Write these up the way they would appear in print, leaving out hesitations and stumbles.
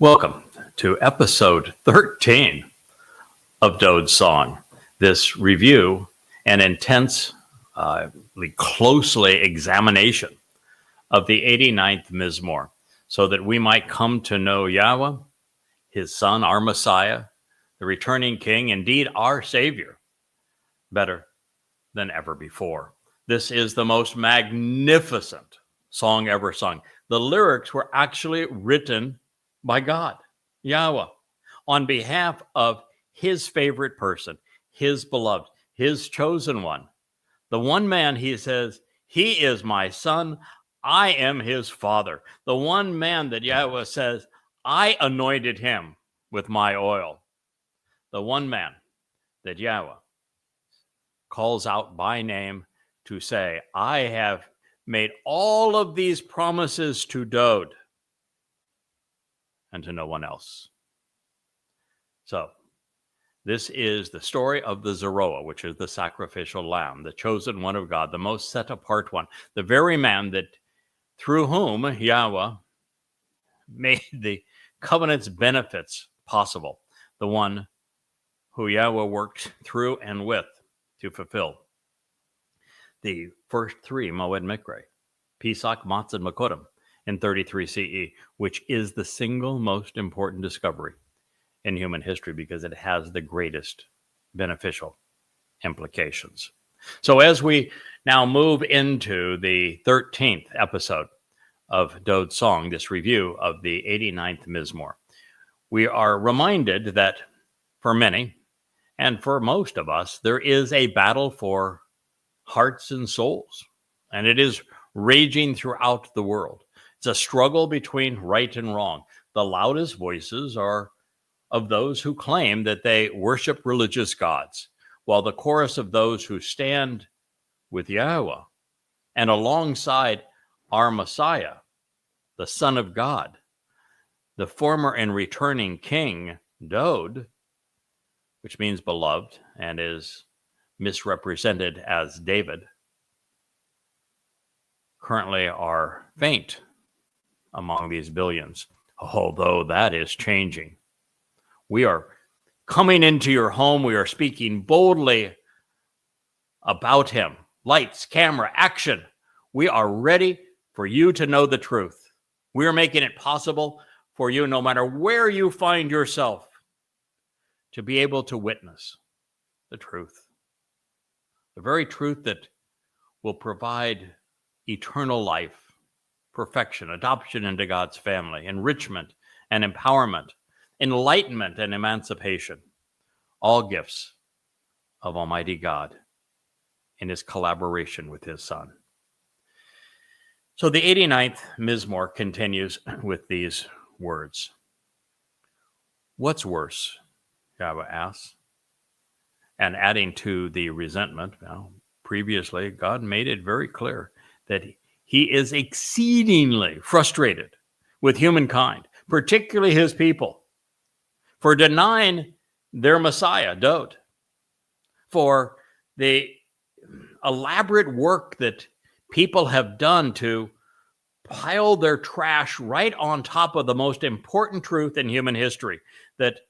Welcome to episode 13 of Dowd's Song. This review and closely examination of the 89th Mizmor, so that we might come to know Yahweh, his Son, our Messiah, the returning King, indeed our Savior, better than ever before. This is the most magnificent song ever sung. The lyrics were actually written by God, Yahweh, on behalf of his favorite person, his beloved, his chosen one. The one man, he says, he is my son, I am his father. The one man that Yahweh says, I anointed him with my oil. The one man that Yahweh calls out by name to say, I have made all of these promises to Dowd and to no one else. So, this is the story of the Zeroah, which is the sacrificial lamb, the chosen one of God, the most set apart one, the very man that through whom Yahweh made the covenant's benefits possible, the one who Yahweh worked through and with to fulfill the first three Moed Mikre, Pesach, Matzah, and Makodim, in 33 CE, which is the single most important discovery in human history because it has the greatest beneficial implications. So as we now move into the 13th episode of Dowd's Song, this review of the 89th Mizmor, we are reminded that for many, and for most of us, there is a battle for hearts and souls, and it is raging throughout the world. It's a struggle between right and wrong. The loudest voices are of those who claim that they worship religious gods, while the chorus of those who stand with Yahweh and alongside our Messiah, the Son of God, the former and returning King, Dowd, which means beloved and is misrepresented as David, currently are faint among these billions, although that is changing. We are coming into your home. We are speaking boldly about him. Lights, camera, action. We are ready for you to know the truth. We are making it possible for you, no matter where you find yourself, to be able to witness the truth. The very truth that will provide eternal life, perfection, adoption into God's family, enrichment and empowerment, enlightenment and emancipation, all gifts of Almighty God in his collaboration with his Son. So the 89th Mizmor continues with these words. What's worse? Yahweh asks. And adding to the resentment, now, previously, God made it very clear that he is exceedingly frustrated with humankind, particularly his people, for denying their Messiah, Dowd, for the elaborate work that people have done to pile their trash right on top of the most important truth in human history, that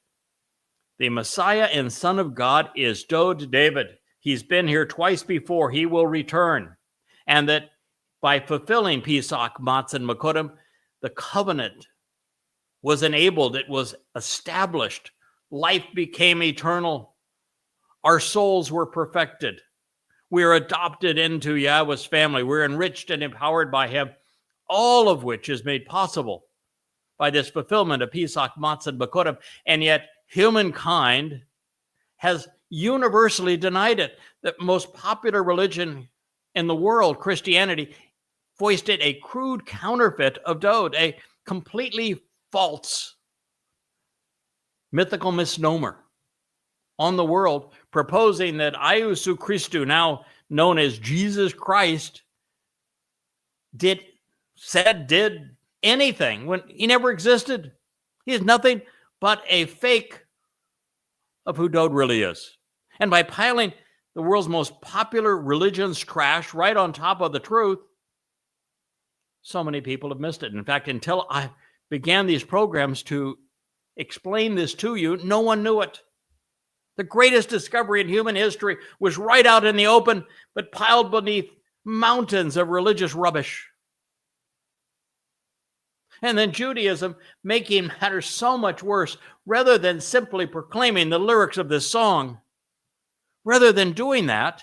the Messiah and Son of God is Dowd David. He's been here twice before. He will return. And that by fulfilling Pesach, Matzah, and Makodim, the covenant was enabled. It was established. Life became eternal. Our souls were perfected. We are adopted into Yahweh's family. We're enriched and empowered by him, all of which is made possible by this fulfillment of Pesach, Matzah, and Makodim. And yet, humankind has universally denied it. The most popular religion in the world, Christianity, foisted a crude counterfeit of Dowd, a completely false mythical misnomer on the world, proposing that Iousu Christou, now known as Jesus Christ, did anything when he never existed. He is nothing but a fake of who Dowd really is. And by piling the world's most popular religion's trash right on top of the truth, so many people have missed it. In fact, until began these programs to explain this to you, no one knew it. The greatest discovery in human history was right out in the open, but piled beneath mountains of religious rubbish. And then Judaism, making matters so much worse, rather than simply proclaiming the lyrics of this song, rather than doing that,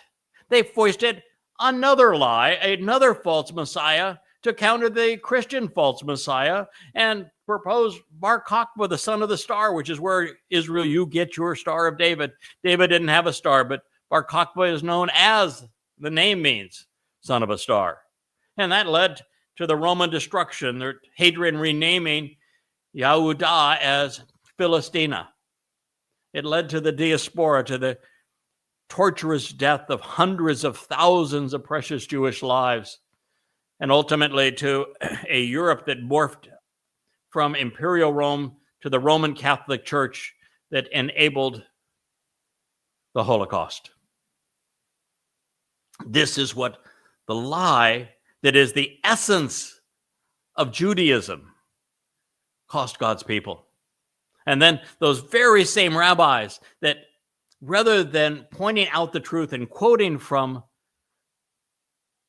they foisted another lie, another false Messiah, to counter the Christian false Messiah, and proposed Bar Kokhba, the son of the star, which is where Israel, you get your Star of David. David didn't have a star, but Bar Kokhba is known as, the name means, son of a star. And that led to the Roman destruction, their Hadrian renaming Yehudah as Philistina. It led to the diaspora, to the torturous death of hundreds of thousands of precious Jewish lives, and ultimately to a Europe that morphed from Imperial Rome to the Roman Catholic Church that enabled the Holocaust. This is what the lie that is the essence of Judaism cost God's people. And then those very same rabbis that, rather than pointing out the truth and quoting from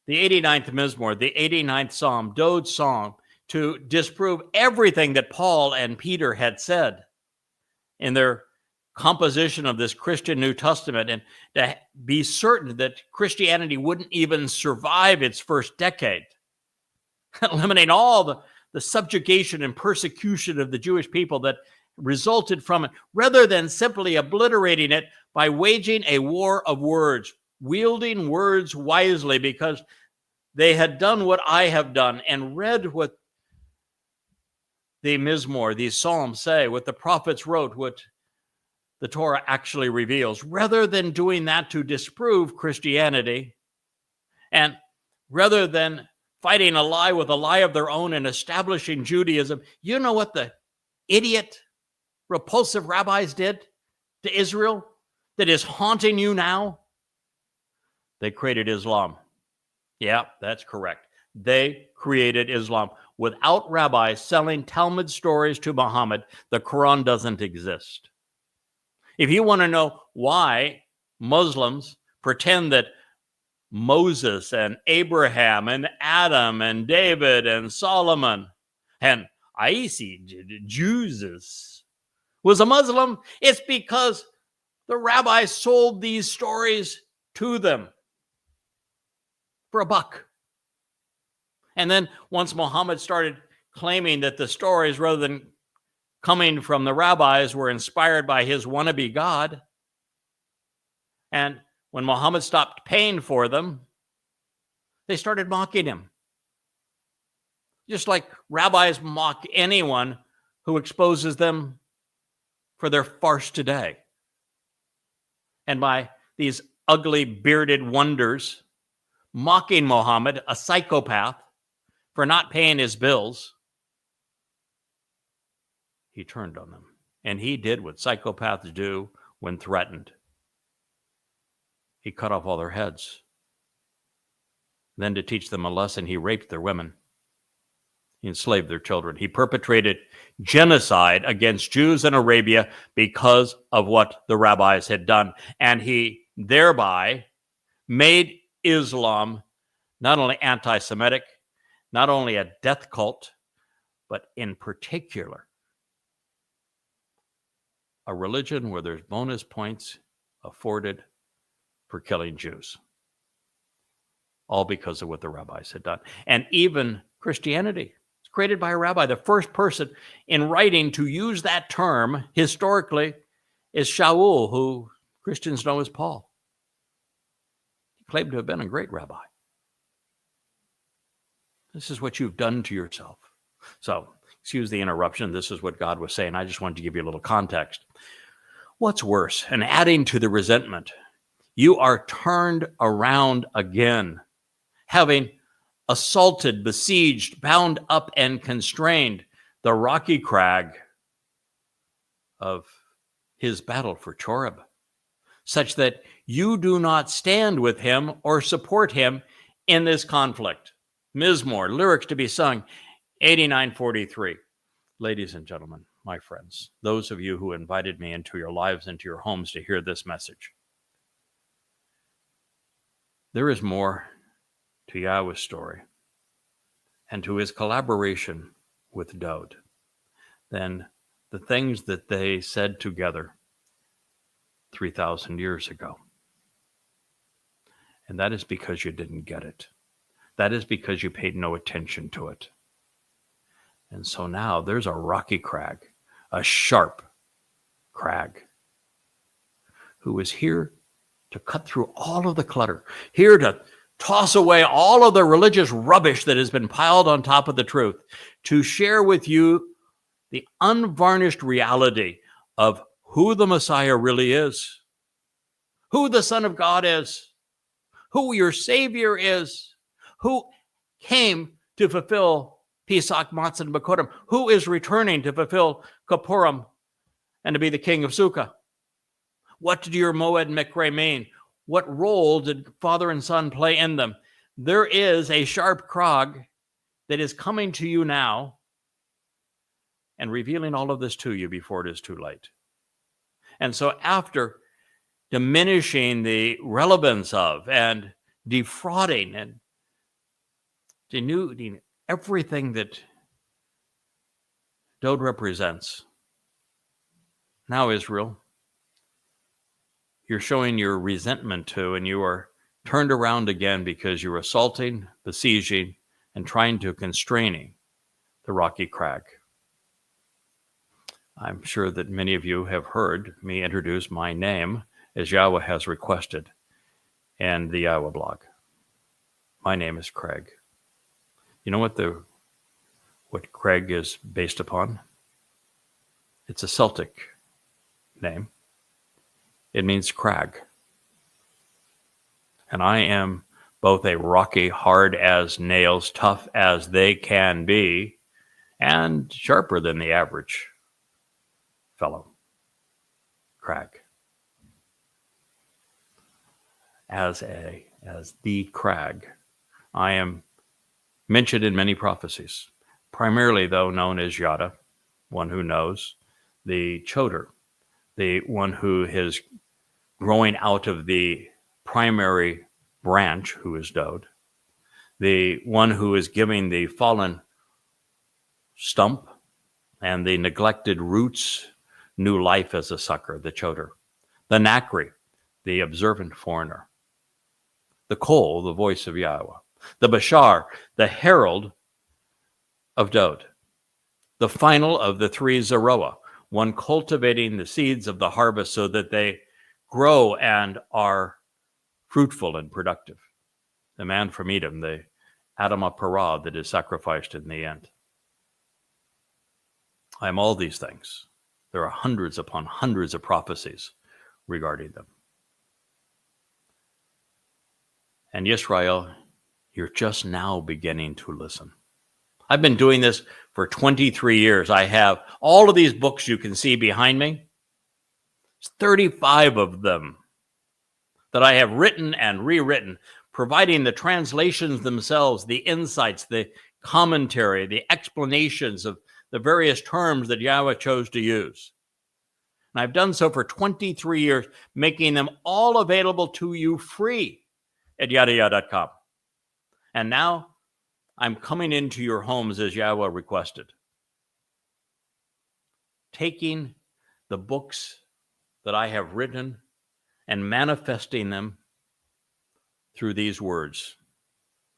the 89th Mizmor, the 89th Psalm, Dowd's Psalm, to disprove everything that Paul and Peter had said in their composition of this Christian New Testament, and to be certain that Christianity wouldn't even survive its first decade, eliminate all the subjugation and persecution of the Jewish people that resulted from it, rather than simply obliterating it by waging a war of words, wielding words wisely, because they had done what I have done and read what the Mizmor, these Psalms say, what the prophets wrote, what the Torah actually reveals. Rather than doing that to disprove Christianity, and rather than fighting a lie with a lie of their own and establishing Judaism, you know what the idiot, repulsive rabbis did to Israel that is haunting you now? They created Islam. Yeah, that's correct. They created Islam. Without rabbis selling Talmud stories to Muhammad, the Quran doesn't exist. If you want to know why Muslims pretend that Moses and Abraham and Adam and David and Solomon and Jesus was a Muslim, it's because the rabbis sold these stories to them for a buck. And then once Muhammad started claiming that the stories, rather than coming from the rabbis, were inspired by his wannabe God, and when Muhammad stopped paying for them, they started mocking him. Just like rabbis mock anyone who exposes them for their farce today. And by these ugly bearded wonders mocking Muhammad, a psychopath, for not paying his bills, he turned on them. And he did what psychopaths do when threatened. He cut off all their heads. Then, to teach them a lesson, he raped their women. He enslaved their children. He perpetrated genocide against Jews in Arabia because of what the rabbis had done. And he thereby made Islam not only anti-Semitic, not only a death cult, but in particular, a religion where there's bonus points afforded for killing Jews. All because of what the rabbis had done. And even Christianity was created by a rabbi. The first person in writing to use that term historically is Shaul, who Christians know as Paul. He claimed to have been a great rabbi. This is what you've done to yourself. So, excuse the interruption. This is what God was saying. I just wanted to give you a little context. What's worse? And adding to the resentment, you are turned around again, having assaulted, besieged, bound up, and constrained the rocky crag of his battle for Choreb, such that you do not stand with him or support him in this conflict. Mizmor, lyrics to be sung, 89:43. Ladies and gentlemen, my friends, those of you who invited me into your lives, into your homes to hear this message, there is more to Yahweh's story and to his collaboration with Dowd than the things that they said together 3,000 years ago. And that is because you didn't get it. That is because you paid no attention to it. And so now there's a rocky crag, a sharp crag, who is here to cut through all of the clutter, here to toss away all of the religious rubbish that has been piled on top of the truth, to share with you the unvarnished reality of who the Messiah really is, who the Son of God is, who your Savior is, who came to fulfill Pesach, Matzah, and Bekurim, who is returning to fulfill Kippurim and to be the king of Sukkah. What did your Moed Mikre mean? What role did Father and Son play in them? There is a sharp crag that is coming to you now and revealing all of this to you before it is too late. And so after diminishing the relevance of and defrauding and denuding everything that Dowd represents, now Israel, you're showing your resentment to, and you are turned around again because you're assaulting, besieging, and trying to constraining the rocky crag. I'm sure that many of you have heard me introduce my name as Yahweh has requested in the Yahweh blog. My name is Craig. You know what Craig is based upon? It's a Celtic name. It means crag. And I am both a rocky, hard as nails, tough as they can be, and sharper than the average fellow. Crag. As the crag, I am mentioned in many prophecies, primarily though known as Yada, one who knows, the choder, the one who is growing out of the primary branch, who is Dowd, the one who is giving the fallen stump and the neglected roots new life as a sucker, the choder, the Nakri, the observant foreigner, the Kol, the voice of Yahweh, the Bashar, the herald of Dowd, the final of the three Zeroah, one cultivating the seeds of the harvest so that they grow and are fruitful and productive. The man from Edom, the Adamah Parah that is sacrificed in the end. I am all these things. There are hundreds upon hundreds of prophecies regarding them. And Israel, you're just now beginning to listen. I've been doing this for 23 years. I have all of these books you can see behind me. It's 35 of them that I have written and rewritten, providing the translations themselves, the insights, the commentary, the explanations of the various terms that Yahweh chose to use. And I've done so for 23 years, making them all available to you free at yadayah.com. And now I'm coming into your homes as Yahweh requested, taking the books that I have written and manifesting them through these words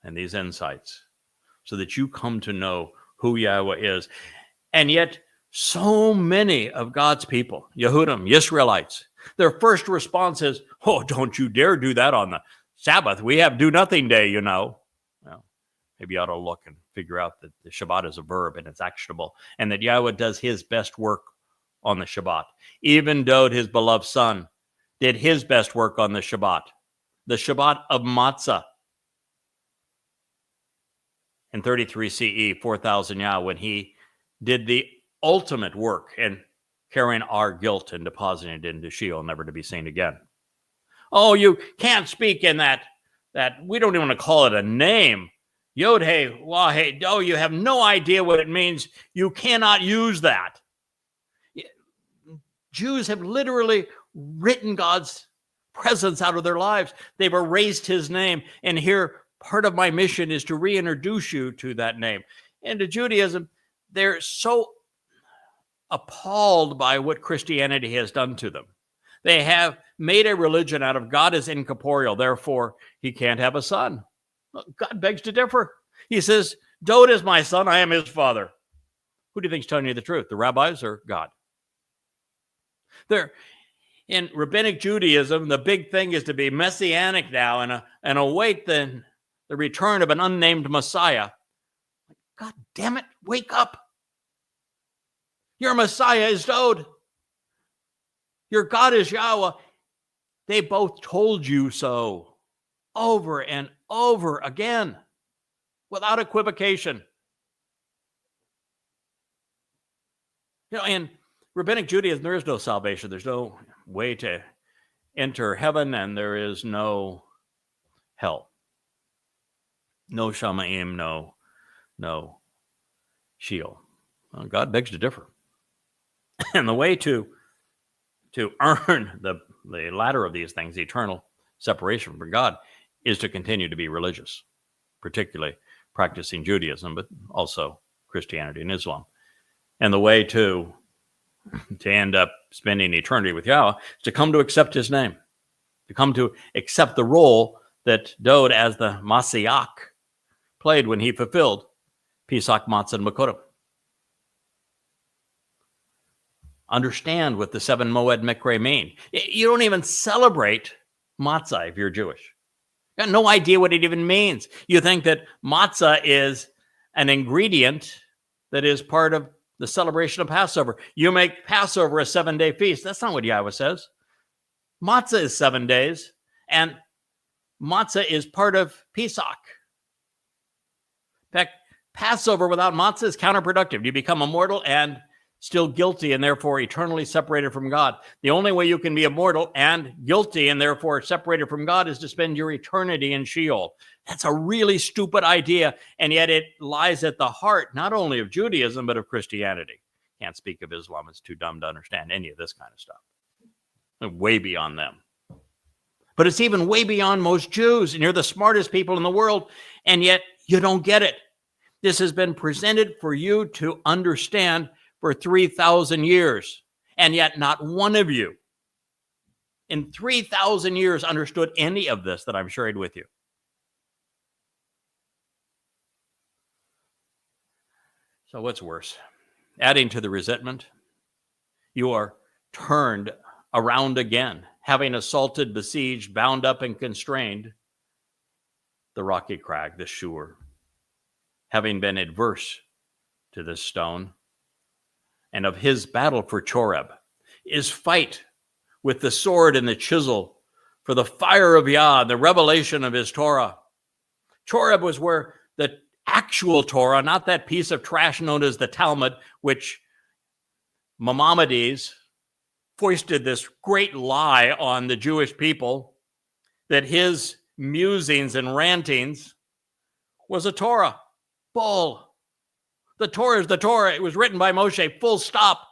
and these insights so that you come to know who Yahweh is. And yet, so many of God's people, Yehudim, Israelites, their first response is, oh, don't you dare do that on the Sabbath. We have do nothing day, you know. Well, maybe you ought to look and figure out that the Shabbat is a verb and it's actionable, and that Yahweh does his best work on the Shabbat. Even Dowd, his beloved son, did his best work on the Shabbat of Matzah. In 33 CE, 4000 Yah, when he did the ultimate work in carrying our guilt and depositing it into Sheol, never to be seen again. Oh, you can't speak in that we don't even want to call it a name, Yod Hey Wah Hey Do, you have no idea what it means. You cannot use that. Jews have literally written God's presence out of their lives. They've erased his name. And here, part of my mission is to reintroduce you to that name. And to Judaism, they're so appalled by what Christianity has done to them. They have made a religion out of God is incorporeal, therefore he can't have a son. God begs to differ. He says, Dowd is my son, I am his father. Who do you think is telling you the truth, the rabbis or God? In rabbinic Judaism, the big thing is to be messianic now and await the return of an unnamed Messiah. God damn it, wake up. Your Messiah is Dowd. Your God is Yahweh. They both told you so over and over again without equivocation. In rabbinic Judaism, there is no salvation. There's no way to enter heaven, and there is no hell. No Shamaim, no Sheol. Well, God begs to differ. And the way to earn the latter of these things, eternal separation from God, is to continue to be religious, particularly practicing Judaism, but also Christianity and Islam. And the way to end up spending eternity with Yahweh is to come to accept his name, to come to accept the role that Dowd as the Masiach played when he fulfilled Pesach, Matzah, and Makotim. Understand what the 7 Moed Mikre mean. You don't even celebrate matzah if you're Jewish. You got no idea what it even means. You think that matzah is an ingredient that is part of the celebration of Passover. You make Passover a 7-day feast. That's not what Yahweh says. Matzah is 7 days, and matzah is part of Pesach. In fact, Passover without matzah is counterproductive. You become immortal and still guilty and therefore eternally separated from God. The only way you can be immortal and guilty and therefore separated from God is to spend your eternity in Sheol. That's a really stupid idea, and yet it lies at the heart not only of Judaism but of Christianity. Can't speak of Islam. It's too dumb to understand any of this kind of stuff. Way beyond them. But it's even way beyond most Jews, and you're the smartest people in the world, and yet you don't get it. This has been presented for you to understand for 3,000 years, and yet not one of you in 3,000 years understood any of this that I'm sharing with you. So what's worse? Adding to the resentment, you are turned around again, having assaulted, besieged, bound up, and constrained the rocky crag, the Shur, having been adverse to this stone, and of his battle for Choreb, his fight with the sword and the chisel for the fire of Yah, the revelation of his Torah. Choreb was where the actual Torah, not that piece of trash known as the Talmud, which Maimonides foisted this great lie on the Jewish people, that his musings and rantings was a Torah. Bull. The Torah is the Torah. It was written by Moshe, full stop.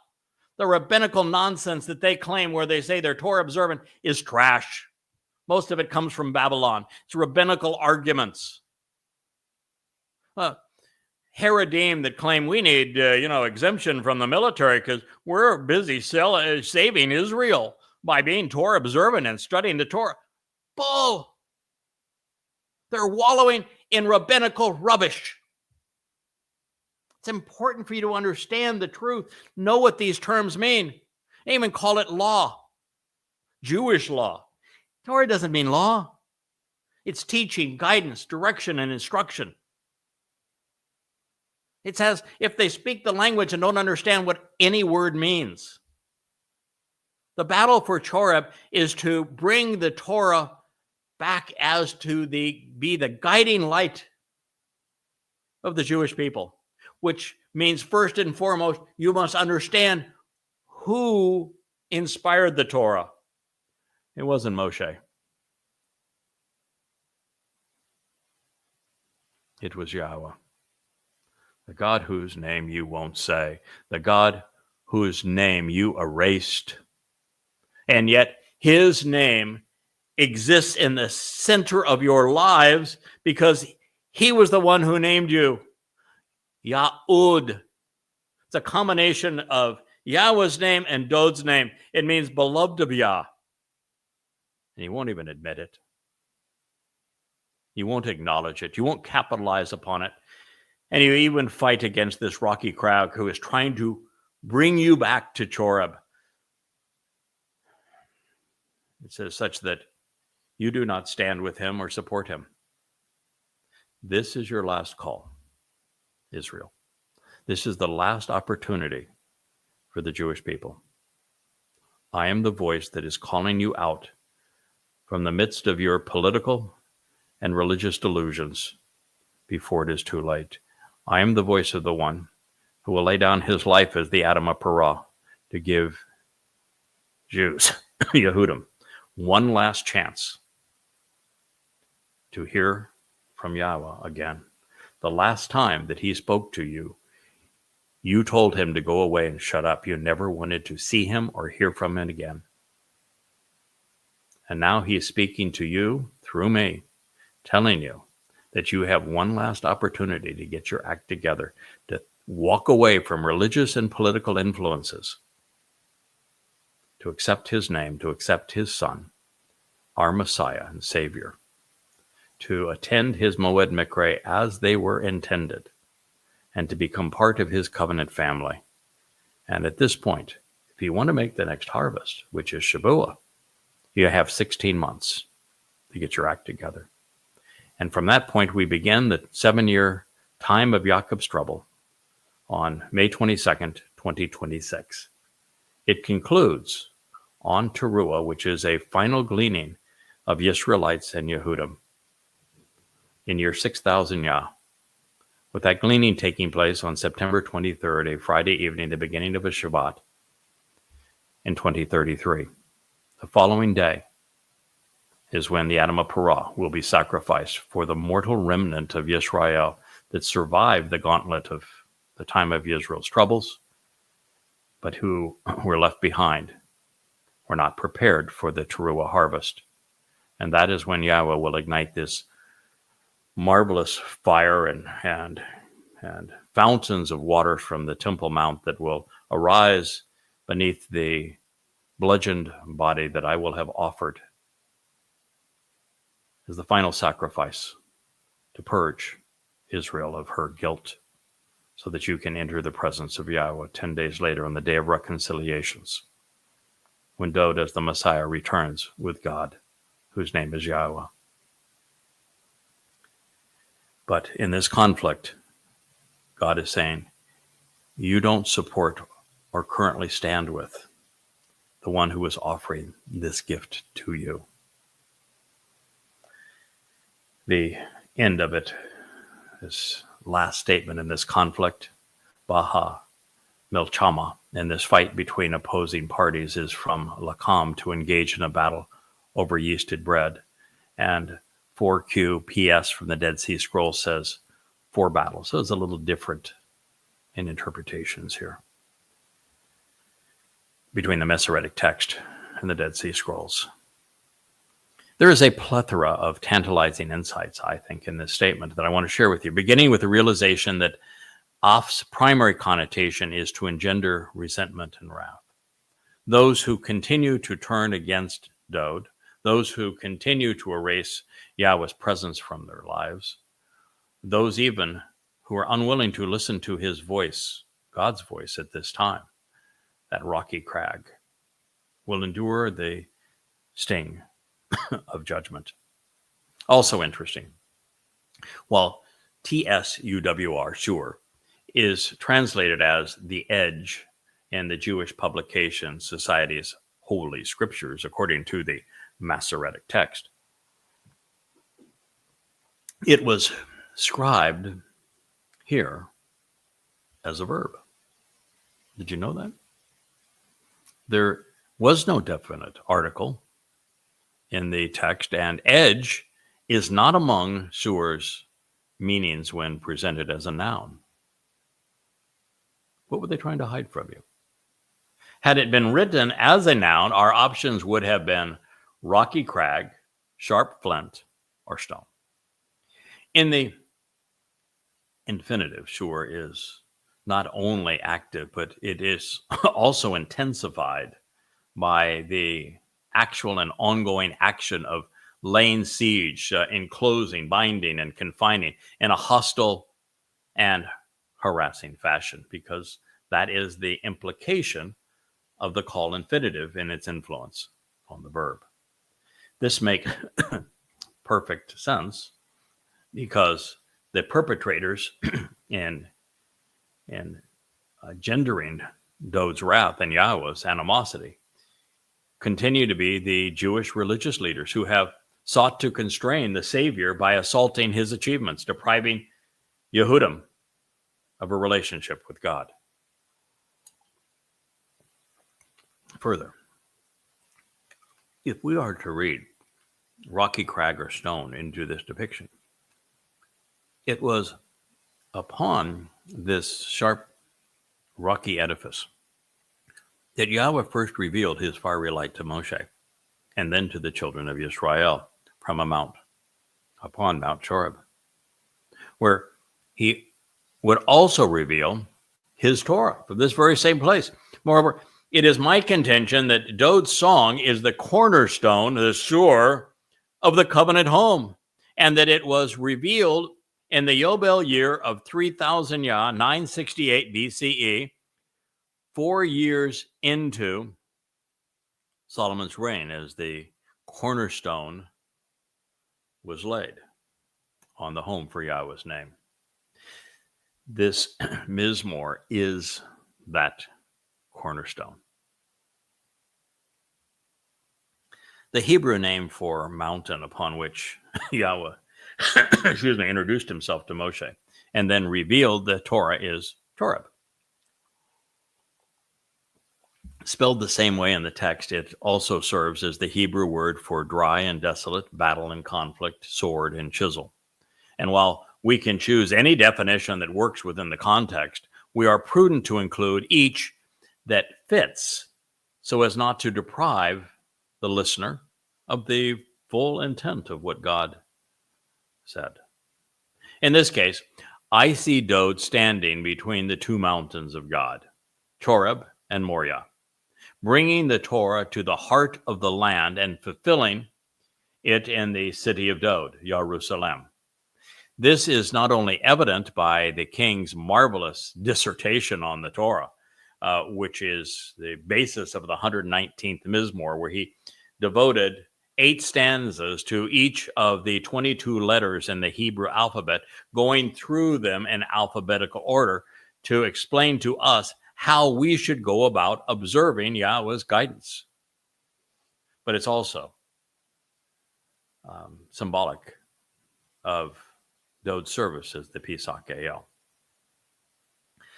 The rabbinical nonsense that they claim where they say they're Torah observant is trash. Most of it comes from Babylon. It's rabbinical arguments. Haredim that claim we need, exemption from the military because we're busy saving Israel by being Torah observant and studying the Torah. Bull. They're wallowing in rabbinical rubbish. It's important for you to understand the truth, know what these terms mean. They even call it law, Jewish law. Torah doesn't mean law. It's teaching, guidance, direction, and instruction. It's as if they speak the language and don't understand what any word means. The battle for Choreb is to bring the Torah back as to be the guiding light of the Jewish people, which means first and foremost, you must understand who inspired the Torah. It wasn't Moshe. It was Yahweh, the God whose name you won't say, the God whose name you erased. And yet his name exists in the center of your lives because he was the one who named you. Yahud. It's a combination of Yahweh's name and Dowd's name. It means beloved of Yah. And you won't even admit it. You won't acknowledge it. You won't capitalize upon it. And you even fight against this rocky crowd who is trying to bring you back to Choreb. It says such that you do not stand with him or support him. This is your last call, Israel. This is the last opportunity for the Jewish people. I am the voice that is calling you out from the midst of your political and religious delusions before it is too late. I am the voice of the one who will lay down his life as the Adam of Torah to give Jews, Yehudim, one last chance to hear from Yahweh again. The last time that he spoke to you, you told him to go away and shut up. You never wanted to see him or hear from him again. And now he is speaking to you through me, telling you that you have one last opportunity to get your act together, to walk away from religious and political influences, to accept his name, to accept his son, our Messiah and Savior, to attend his Moed Mikre as they were intended, and to become part of his covenant family. And at this point, if you want to make the next harvest, which is Shabuah, you have 16 months to get your act together. And from that point, we begin the 7-year time of Jacob's trouble on May 22nd, 2026. It concludes on Teruah, which is a final gleaning of Israelites and Yehudim in year 6000 Yah, with that gleaning taking place on September 23rd, a Friday evening, the beginning of a Shabat in 2033. The following day is when the Adam of Torah will be sacrificed for the mortal remnant of Yisrael that survived the gauntlet of the time of Israel's troubles, but who were left behind, were not prepared for the Teruah harvest. And that is when Yahweh will ignite this marvelous fire and fountains of water from the Temple Mount that will arise beneath the bludgeoned body that I will have offered as the final sacrifice to purge Israel of her guilt, so that you can enter the presence of Yahweh 10 days later on the day of reconciliations, when Dowd as the Messiah returns with God, whose name is Yahweh. But in this conflict, God is saying, you don't support or currently stand with the one who is offering this gift to you. The end of it, this last statement in this conflict, Baha Milchama, in this fight between opposing parties, is from Lakam, to engage in a battle over yeasted bread. And 4Q PS from the Dead Sea Scrolls says 4 battles. So it's a little different in interpretations here between the Masoretic text and the Dead Sea Scrolls. There is a plethora of tantalizing insights, I think, in this statement that I want to share with you, beginning with the realization that Af's primary connotation is to engender resentment and wrath. Those who continue to turn against Dowd, those who continue to erase Yahweh's presence from their lives, those even who are unwilling to listen to his voice, God's voice at this time, that rocky crag, will endure the sting of judgment. Also interesting, while TSUWR, sure, is translated as the edge in the Jewish Publication Society's Holy Scriptures, according to the Masoretic text, it was scribed here as a verb. Did you know that? There was no definite article in the text, and edge is not among Sur's meanings when presented as a noun. What were they trying to hide from you? Had it been written as a noun, our options would have been rocky crag, sharp flint, or stone. In the infinitive, sure, is not only active, but it is also intensified by the actual and ongoing action of laying siege, enclosing, binding, and confining in a hostile and harassing fashion, because that is the implication of the call infinitive in its influence on the verb. This makes perfect sense because the perpetrators in gendering Dowd's wrath and Yahweh's animosity continue to be the Jewish religious leaders who have sought to constrain the Savior by assaulting his achievements, depriving Yehudim of a relationship with God. Further, if we are to read rocky crag or stone into this depiction, it was upon this sharp, rocky edifice that Yahweh first revealed his fiery light to Moshe and then to the children of Israel from a mount, upon Mount Choreb, where he would also reveal his Torah from this very same place. Moreover, it is my contention that Dowd's song is the cornerstone, the sur of the covenant home, and that it was revealed in the Yobel year of 3000 Yah, 968 BCE, 4 years into Solomon's reign, as the cornerstone was laid on the home for Yahweh's name. This Mizmor is that cornerstone. The Hebrew name for mountain upon which Yahweh introduced himself to Moshe and then revealed the Torah is Torah. Spelled the same way in the text, it also serves as the Hebrew word for dry and desolate, battle and conflict, sword and chisel. And while we can choose any definition that works within the context, we are prudent to include each that fits so as not to deprive the listener of the full intent of what God said. In this case, I see Dowd standing between the two mountains of God, Choreb and Moriah, bringing the Torah to the heart of the land and fulfilling it in the city of Dowd, Jerusalem. This is not only evident by the king's marvelous dissertation on the Torah, which is the basis of the 119th Mizmor, where he devoted 8 stanzas to each of the 22 letters in the Hebrew alphabet, going through them in alphabetical order to explain to us how we should go about observing Yahweh's guidance. But it's also symbolic of Dowd's service as the Pesach El.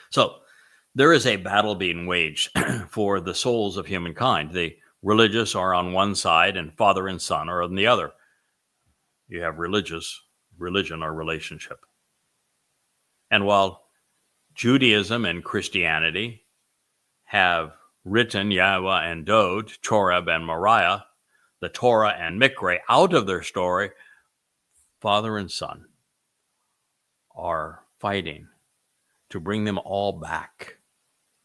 So there is a battle being waged for the souls of humankind. The religious are on one side and father and son are on the other. You have religion or relationship. And while Judaism and Christianity have written Yahweh and Dowd, Choreb and Moriah, the Torah and Mikre out of their story, father and son are fighting to bring them all back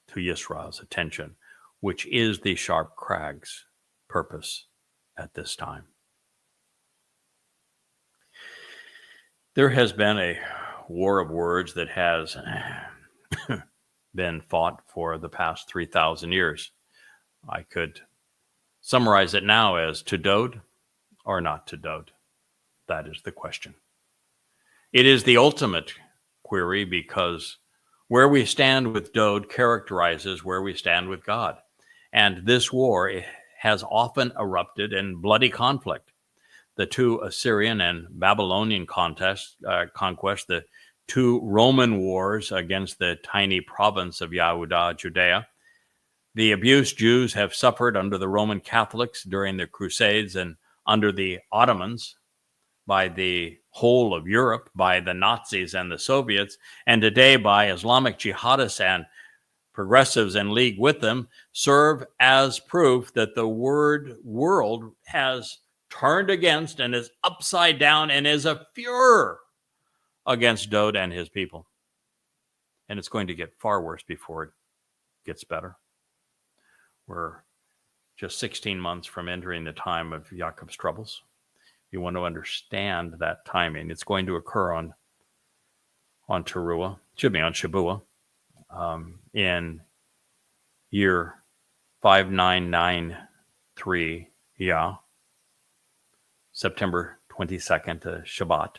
to Yisrael's attention, which is the sharp crag's purpose at this time. There has been a war of words that has been fought for the past 3,000 years. I could summarize it now as to Dowd or not to Dowd. That is the question. It is the ultimate query because where we stand with Dowd characterizes where we stand with God. And this war has often erupted in bloody conflict. The two Assyrian and Babylonian conquest, the two Roman wars against the tiny province of Yehudah, Judea, the abuse Jews have suffered under the Roman Catholics during the Crusades and under the Ottomans by the whole of Europe, by the Nazis and the Soviets, and today by Islamic jihadists and progressives in league with them, serve as proof that the word world has turned against and is upside down and is a furor against Dowd and his people. And it's going to get far worse before it gets better. We're just 16 months from entering the time of Jacob's troubles. You want to understand that timing. It's going to occur on Towrah, on Shabuah, in year 5993 Yah, September 22nd to Shabat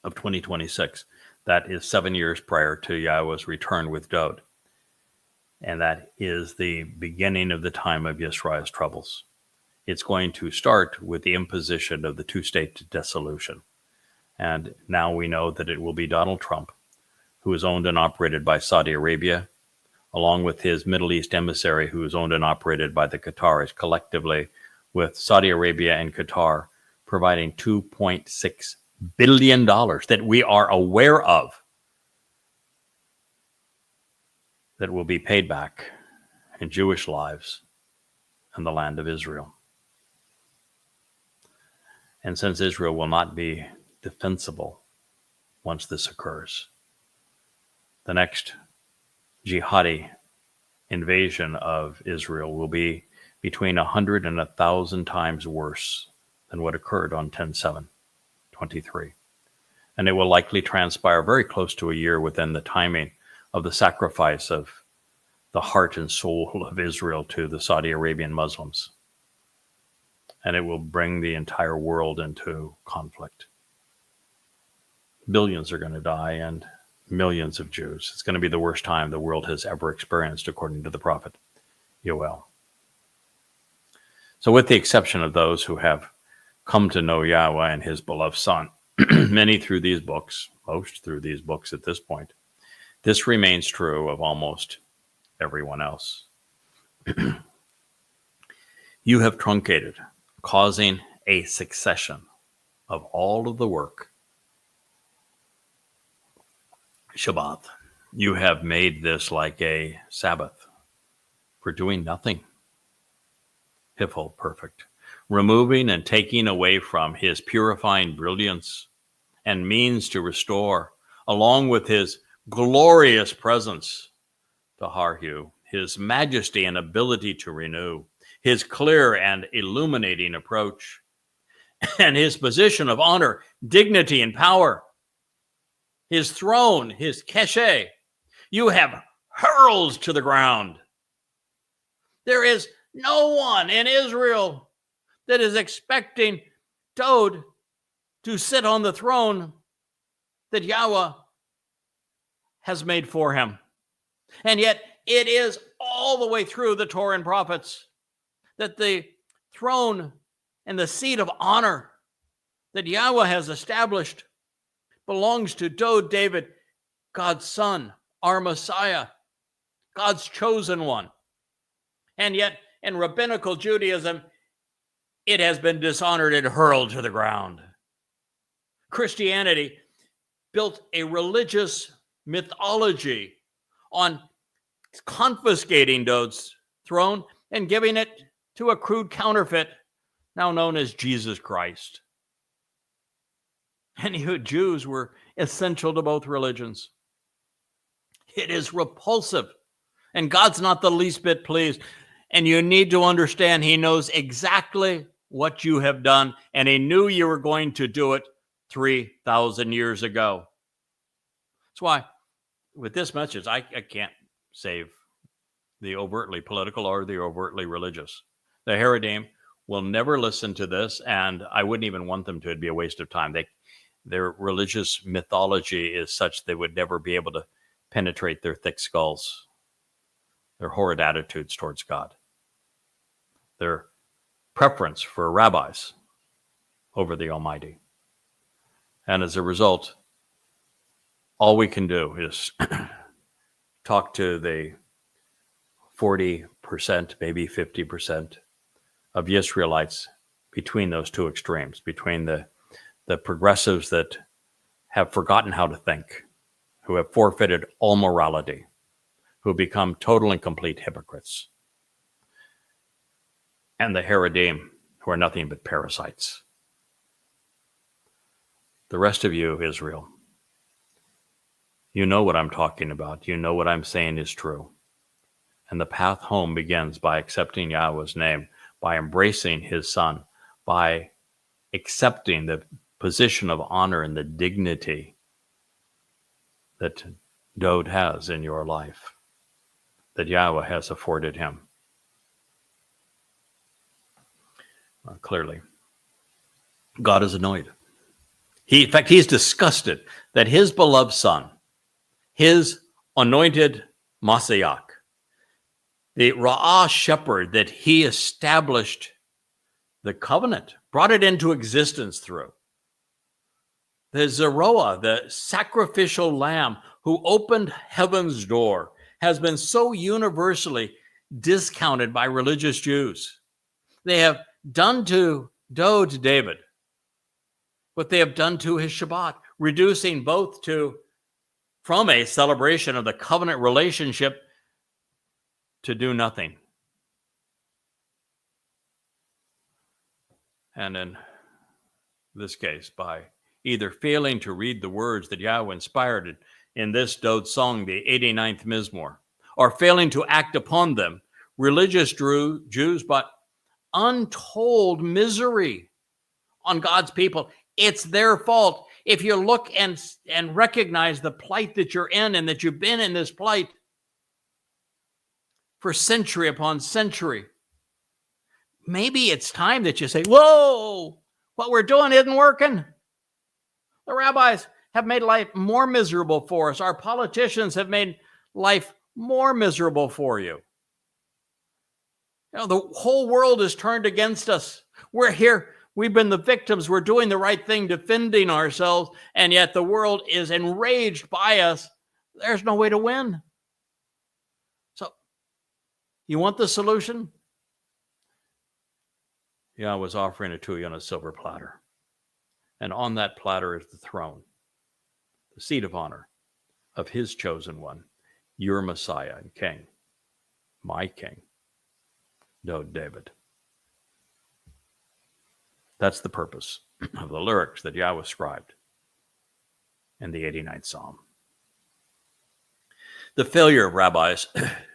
of 2026. That is 7 years prior to Yahweh's return with Dowd. And that is the beginning of the time of Yisrael's troubles. It's going to start with the imposition of the two-state dissolution. And now we know that it will be Donald Trump, who is owned and operated by Saudi Arabia, along with his Middle East emissary, who is owned and operated by the Qataris, collectively with Saudi Arabia and Qatar providing $2.6 billion that we are aware of that will be paid back in Jewish lives and the land of Israel. And since Israel will not be defensible once this occurs, the next jihadi invasion of Israel will be between 100 and 1,000 times worse than what occurred on 10/7/23. And it will likely transpire very close to a year within the timing of the sacrifice of the heart and soul of Israel to the Saudi Arabian Muslims. And it will bring the entire world into conflict. Billions are going to die and millions of Jews. It's going to be the worst time the world has ever experienced, according to the prophet Yoel. So with the exception of those who have come to know Yahweh and his beloved Son, many through these books, most through these books at this point, this remains true of almost everyone else. You have truncated, causing a succession of all of the work. Shabbat. You have made this like a Sabbath for doing nothing. Hiphol, perfect. Removing and taking away from his purifying brilliance and means to restore, along with his glorious presence, to Harhu, his majesty and ability to renew, his clear and illuminating approach, and his position of honor, dignity, and power, his throne, his cachet, you have hurled to the ground. There is no one in Israel that is expecting Dowd to sit on the throne that Yahweh has made for him. And yet it is all the way through the Torah and prophets that the throne and the seat of honor that Yahweh has established belongs to Dowd, David, God's son, our Messiah, God's chosen one. And yet in rabbinical Judaism, it has been dishonored and hurled to the ground. Christianity built a religious mythology on confiscating Dowd's throne and giving it to a crude counterfeit, now known as Jesus Christ. And you Jews were essential to both religions. It is repulsive, and God's not the least bit pleased. And you need to understand he knows exactly what you have done, and he knew you were going to do it 3,000 years ago. That's why with this message, I can't save the overtly political or the overtly religious. The Haredim will never listen to this, and I wouldn't even want them to. It'd be a waste of time. Their religious mythology is such they would never be able to penetrate their thick skulls, their horrid attitudes towards God, their preference for rabbis over the Almighty. And as a result, all we can do is talk to the 40%, maybe 50% of Israelites between those two extremes, between the the progressives that have forgotten how to think, who have forfeited all morality, who become total and complete hypocrites, and the Haredim, who are nothing but parasites. The rest of you, Israel, you know what I'm talking about. You know what I'm saying is true. And the path home begins by accepting Yahweh's name, by embracing his son, by accepting the position of honor and the dignity that Dowd has in your life, that Yahweh has afforded him. Clearly, God is annoyed. In fact, he's disgusted that his beloved son, his anointed Messiah, the Ra'ah shepherd that he established the covenant, brought it into existence through, the Zeroah, the sacrificial lamb who opened heaven's door, has been so universally discounted by religious Jews. They have done to Dowd, David, what they have done to his Shabat, reducing both from a celebration of the covenant relationship to do nothing. And in this case, by either failing to read the words that Yahweh inspired in this Dowd song, the 89th Mizmor, or failing to act upon them, religious Jews brought untold misery on God's people. It's their fault. If you look and recognize the plight that you're in, and that you've been in this plight for century upon century, maybe it's time that you say, whoa, what we're doing isn't working. The rabbis have made life more miserable for us. Our politicians have made life more miserable for you. The whole world is turned against us. We're here. We've been the victims. We're doing the right thing, defending ourselves, and yet the world is enraged by us. There's no way to win. So, you want the solution? Yah was offering it to you on a silver platter. And on that platter is the throne, the seat of honor of his chosen one, your Messiah and King, my King, Dowd David. That's the purpose of the lyrics that Yahweh scribed in the 89th Psalm. The failure of rabbis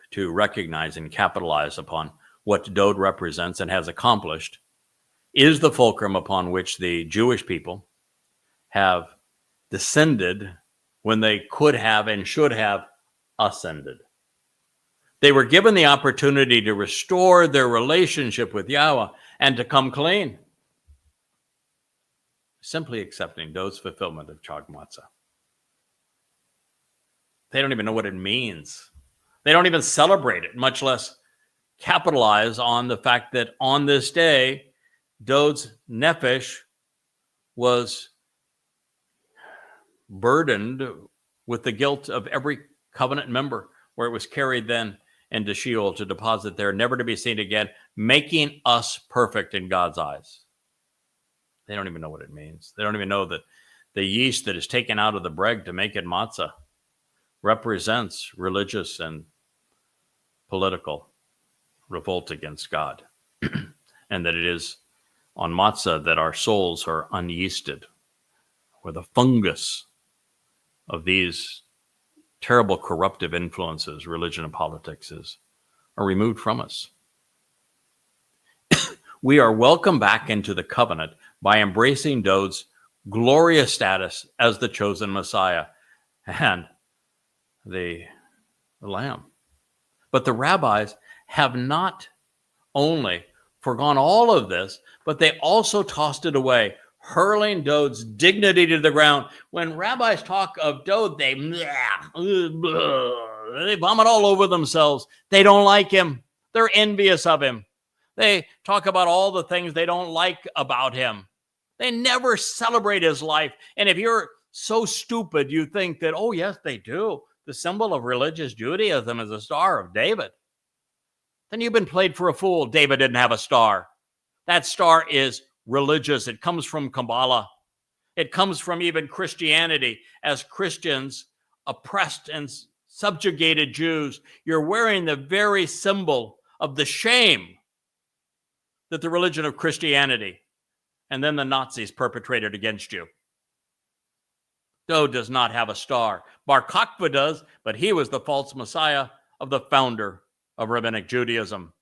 to recognize and capitalize upon what Dowd represents and has accomplished is the fulcrum upon which the Jewish people have descended when they could have and should have ascended. They were given the opportunity to restore their relationship with Yahweh and to come clean, simply accepting Dowd's fulfillment of Chag Matzah. They don't even know what it means. They don't even celebrate it, much less capitalize on the fact that on this day, Dowd's nephesh was burdened with the guilt of every covenant member, where it was carried then into Sheol to deposit there, never to be seen again, making us perfect in God's eyes. They don't even know what it means. They don't even know that the yeast that is taken out of the bread to make it matzah represents religious and political revolt against God, and that it is on matzah that our souls are unyeasted, where the fungus of these terrible corruptive influences, religion and politics, are removed from us. We are welcomed back into the covenant by embracing Dowd's glorious status as the chosen Messiah and the Lamb. But the rabbis have not only forgone all of this, but they also tossed it away, hurling Dowd's dignity to the ground. When rabbis talk of Dowd, they vomit all over themselves. They don't like him. They're envious of him. They talk about all the things they don't like about him. They never celebrate his life. And if you're so stupid, you think that, oh, yes, they do. The symbol of religious Judaism is a Star of David. Then you've been played for a fool. David didn't have a star. That star is religious. It comes from Kabbalah. It comes from even Christianity. As Christians, oppressed and subjugated Jews, you're wearing the very symbol of the shame that the religion of Christianity and then the Nazis perpetrated against you. Dowd does not have a star. Bar Kokhba does, but he was the false messiah of the founder of Rabbinic Judaism.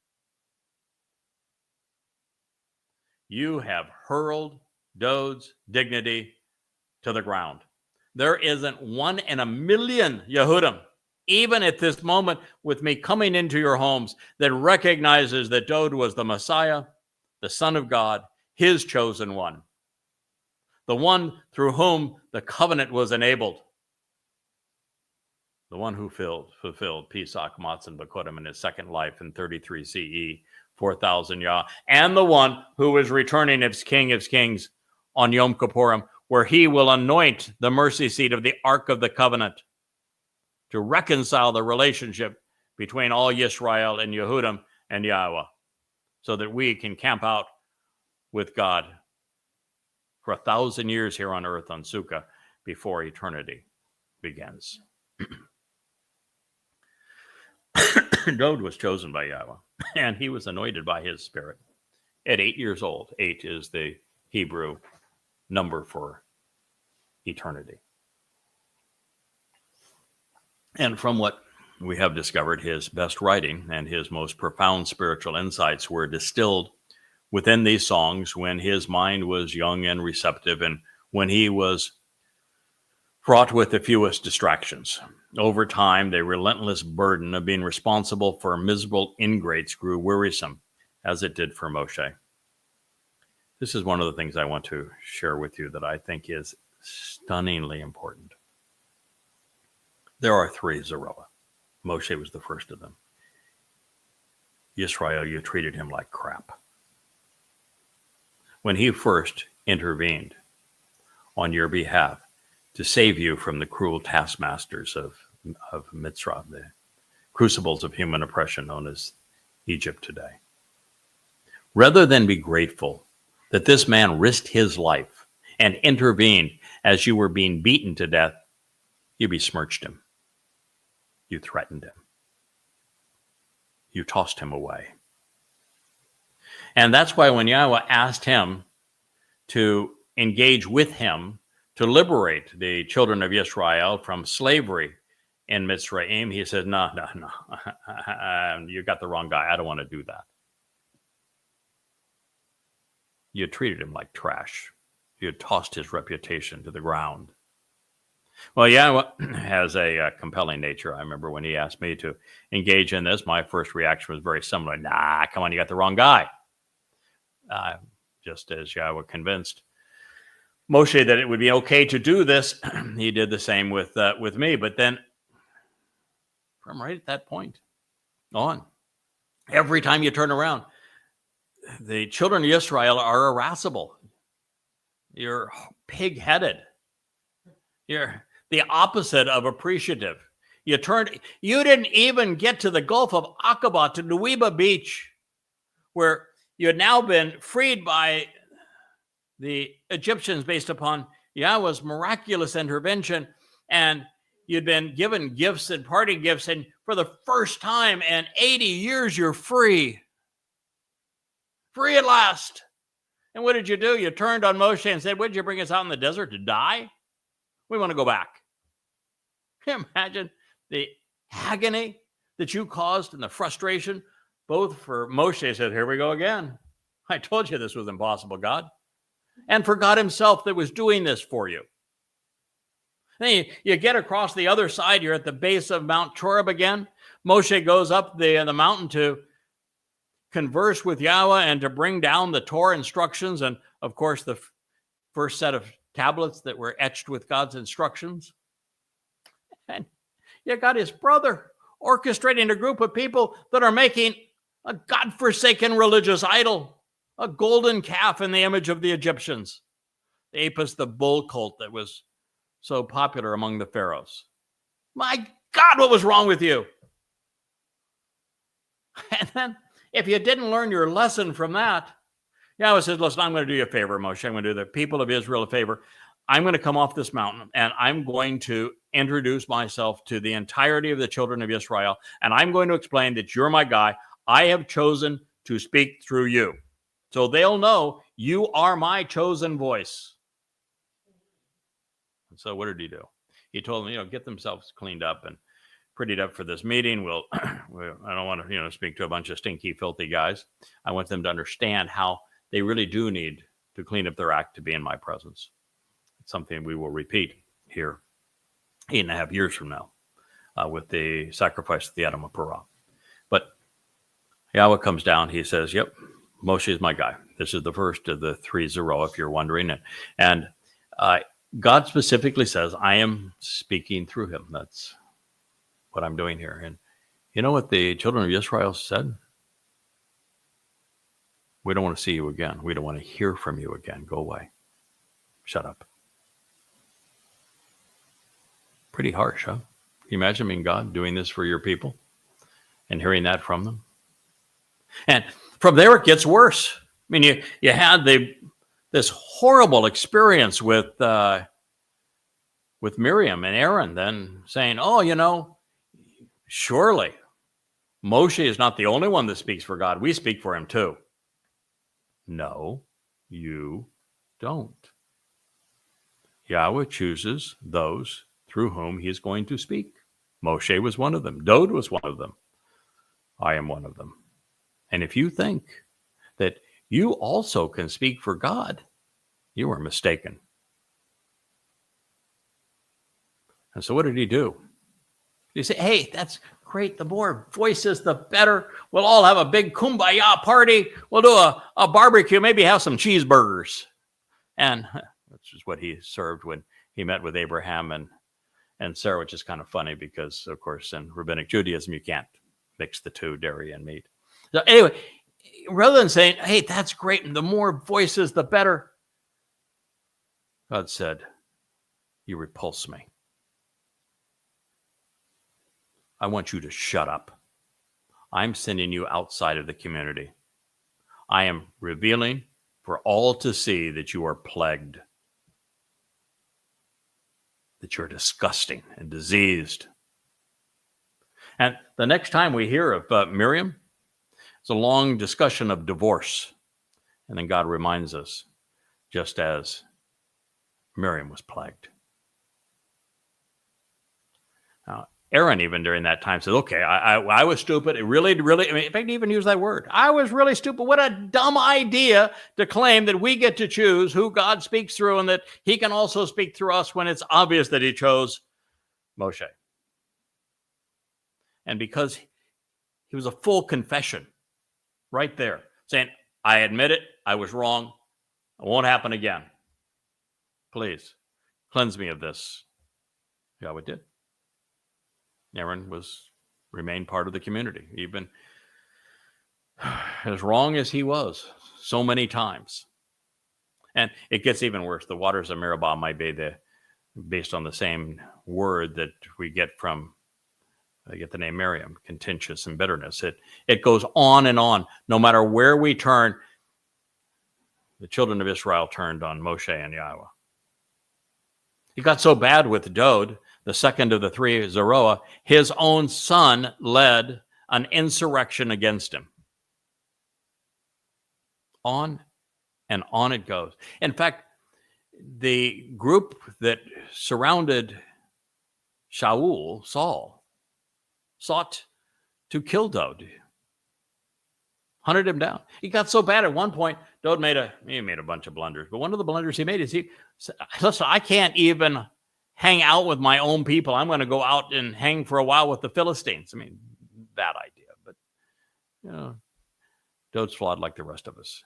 You have hurled Dowd's dignity to the ground. There isn't one in a million Yehudim, even at this moment with me coming into your homes, that recognizes that Dowd was the Messiah, the Son of God, his chosen one, the one through whom the covenant was enabled, the one who fulfilled Pesach, Matzah, Bakodim in his second life in 33 CE, 4,000 Yah, and the one who is returning as King of Kings on Yom Kippurim, where he will anoint the mercy seat of the Ark of the Covenant to reconcile the relationship between all Yisrael and Yehudim and Yahweh, so that we can camp out with God for 1,000 years here on earth on Sukkah before eternity begins. Dowd was chosen by Yahweh, and he was anointed by his spirit at 8 years old. 8 is the Hebrew number for eternity. And from what we have discovered, his best writing and his most profound spiritual insights were distilled within these songs when his mind was young and receptive, and when he was fraught with the fewest distractions. Over time, the relentless burden of being responsible for miserable ingrates grew wearisome, as it did for Moshe. This is one of the things I want to share with you that I think is stunningly important. There are 3 Zeroah. Moshe was the first of them. Yisrael, you treated him like crap. When he first intervened on your behalf to save you from the cruel taskmasters of Mitzrayim, the crucibles of human oppression known as Egypt today. Rather than be grateful that this man risked his life and intervened as you were being beaten to death, you besmirched him. You threatened him. You tossed him away. And that's why when Yahweh asked him to engage with him to liberate the children of Israel from slavery in Mitzrayim, he said, no, you got the wrong guy. I don't want to do that. You treated him like trash. You had tossed his reputation to the ground. Well, Yahweh has a compelling nature. I remember when he asked me to engage in this, my first reaction was very similar. Nah, come on, you got the wrong guy. Just as Yahweh convinced Moshe that it would be okay to do this, he did the same with me. But then, from right at that point on, every time you turn around, the children of Israel are irascible. You're pig-headed. You're the opposite of appreciative. You didn't even get to the Gulf of Aqaba, to Nuweiba Beach, where you had now been freed by the Egyptians based upon Yahweh's miraculous intervention, and you'd been given gifts and parting gifts, and for the first time in 80 years, you're free. Free at last. And what did you do? You turned on Moshe and said, what did you bring us out in the desert to die? We want to go back. Can you imagine the agony that you caused and the frustration, both for Moshe, said, here we go again. I told you this was impossible, God. And for God himself that was doing this for you. Then you get across the other side, you're at the base of Mount Towrah again. Moshe goes up the mountain to converse with Yahweh and to bring down the Torah instructions, and of course the first set of tablets that were etched with God's instructions. And you got his brother orchestrating a group of people that are making a godforsaken religious idol, a golden calf in the image of the Egyptians, the Apis, the bull cult that was so popular among the pharaohs. My God, what was wrong with you? And then, if you didn't learn your lesson from that, Yahweh says, listen, I'm going to do you a favor, Moshe. I'm going to do the people of Israel a favor. I'm going to come off this mountain and I'm going to introduce myself to the entirety of the children of Israel. And I'm going to explain that you're my guy. I have chosen to speak through you. So they'll know you are my chosen voice. And so what did he do? He told them, get themselves cleaned up and prettied up for this meeting. I don't want to, speak to a bunch of stinky, filthy guys. I want them to understand how they really do need to clean up their act to be in my presence. It's something we will repeat here 8.5 years from now with the sacrifice of the Adam of Torah. But Yahweh comes down. He says, yep, Moshe is my guy. This is the first of the 3 Zero, if you're wondering. And God specifically says, I am speaking through him. That's what I'm doing here. And you know what the children of Israel said? We don't want to see you again. We don't want to hear from you again. Go away. Shut up. Pretty harsh, huh? Can you imagine being God doing this for your people and hearing that from them? And from there, it gets worse. I mean, you had this horrible experience with Miriam and Aaron then saying, surely Moshe is not the only one that speaks for God. We speak for him too. No, you don't. Yahweh chooses those through whom he is going to speak. Moshe was one of them. Dowd was one of them. I am one of them. And if you think that you also can speak for God, you are mistaken. And so what did he do? You say, hey, that's great. The more voices, the better. We'll all have a big kumbaya party. We'll do a barbecue, maybe have some cheeseburgers. And which is what he served when he met with Abraham and Sarah, which is kind of funny because, of course, in rabbinic Judaism, you can't mix the two, dairy and meat. So anyway, rather than saying, hey, that's great, and the more voices, the better, God said, you repulse me. I want you to shut up. I'm sending you outside of the community. I am revealing for all to see that you are plagued, that you're disgusting and diseased. And the next time we hear of Miriam, it's a long discussion of divorce. And then God reminds us, just as Miriam was plagued. Now, Aaron, even during that time, says, okay, I was stupid. It really, in fact, he even used that word. I was really stupid. What a dumb idea to claim that we get to choose who God speaks through and that he can also speak through us when it's obvious that he chose Moshe. And because he was a full confession right there, saying, I admit it, I was wrong. It won't happen again. Please, cleanse me of this. Yahweh did. Aaron remained part of the community, even as wrong as he was so many times. And it gets even worse. The waters of Meribah might be based on the same word that we get from, I get the name Miriam, contentious and bitterness. It goes on and on. No matter where we turn, the children of Israel turned on Moshe and Yahweh. It got so bad with Dowd, the second of the 3 Zeroah, his own son led an insurrection against him. On and on it goes. In fact, the group that surrounded Saul, sought to kill Dowd, hunted him down. He got so bad at one point, Dowd made a bunch of blunders, but one of the blunders he made is he said, listen, I can't even hang out with my own people. I'm going to go out and hang for a while with the Philistines. I mean, bad idea, but Dowd's flawed like the rest of us.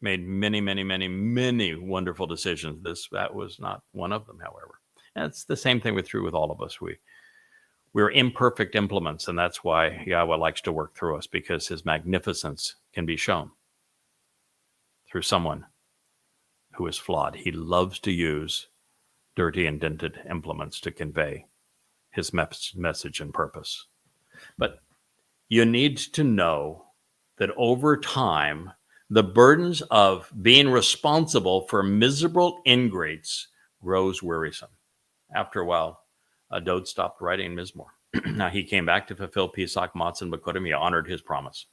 Made many wonderful decisions. That was not one of them, however. And it's the same thing true with all of us. We're imperfect implements, and that's why Yahweh likes to work through us, because his magnificence can be shown through someone who is flawed. He loves to use dirty and dented implements to convey his message and purpose. But you need to know that over time, the burdens of being responsible for miserable ingrates grows wearisome. After a while, Dowd stopped writing Mizmor. Now he came back to fulfill Pesach, Matzah, and Bakurim. He honored his promise.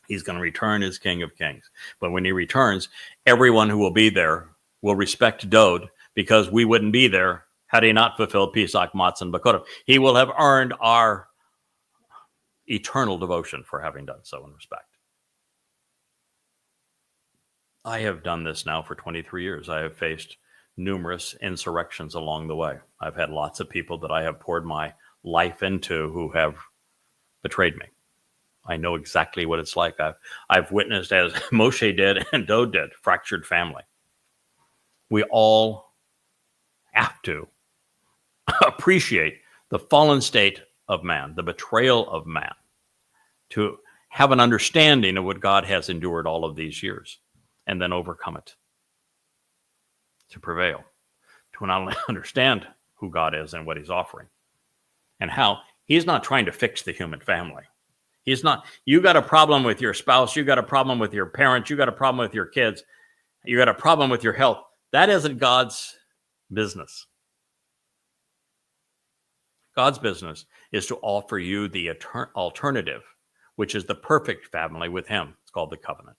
He's going to return as King of Kings. But when he returns, everyone who will be there will respect Dowd, because we wouldn't be there had he not fulfilled Pesach, Matzah, and Bakurim. He will have earned our eternal devotion for having done so in respect. I have done this now for 23 years. I have faced numerous insurrections along the way. I've had lots of people that I have poured my life into who have betrayed me. I know exactly what it's like. I've witnessed, as Moshe did and Dowd did, fractured family. We all have to appreciate the fallen state of man, the betrayal of man, to have an understanding of what God has endured all of these years, and then overcome it, to prevail, to not only understand who God is and what he's offering, and how he's not trying to fix the human family. He's not, you got a problem with your spouse, you got a problem with your parents, you got a problem with your kids, you got a problem with your health. That isn't God's business. God's business is to offer you the alternative, which is the perfect family with him. It's called the covenant.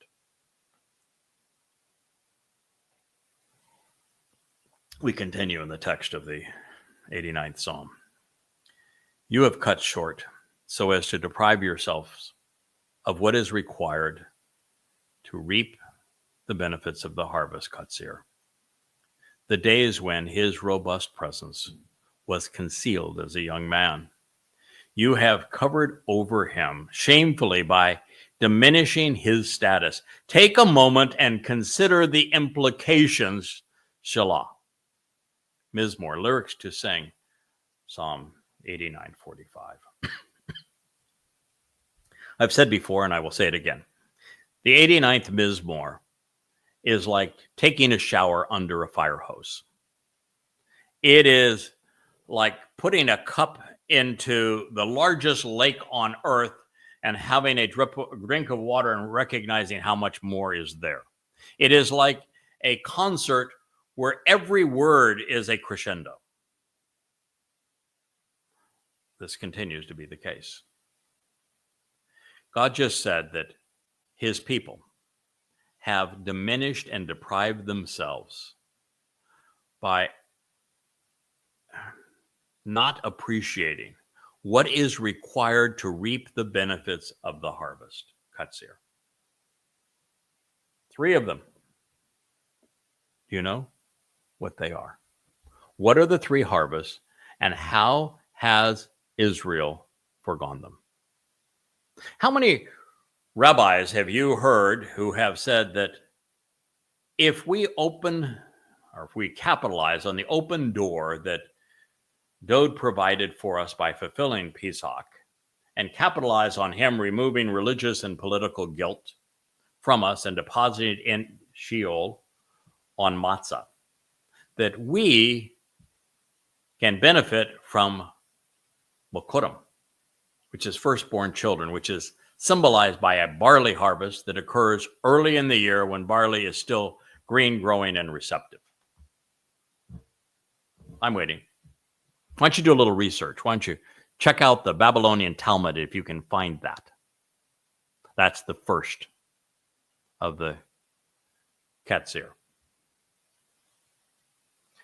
We continue in the text of the 89th Psalm. You have cut short so as to deprive yourselves of what is required to reap the benefits of the harvest, Katsir. The days when his robust presence was concealed as a young man. You have covered over him shamefully by diminishing his status. Take a moment and consider the implications, Shalah. Mizmor, lyrics to sing, Psalm 89:45. I've said before, and I will say it again. The 89th Mizmor is like taking a shower under a fire hose. It is like putting a cup into the largest lake on earth and having a drink of water and recognizing how much more is there. It is like a concert where every word is a crescendo. This continues to be the case. God just said that his people have diminished and deprived themselves by not appreciating what is required to reap the benefits of the harvest. Katsir. 3 of them. Do you know what they are? What are the 3 harvests, and how has Israel forgone them? How many rabbis have you heard who have said that if we open, or if we capitalize on the open door that Dowd provided for us by fulfilling Pesach, and capitalize on him removing religious and political guilt from us and depositing it in Sheol on Matzah, that we can benefit from Bakurim, which is firstborn children, which is symbolized by a barley harvest that occurs early in the year when barley is still green, growing, and receptive. I'm waiting. Why don't you do a little research? Why don't you check out the Babylonian Talmud if you can find that? That's the first of the Katsir.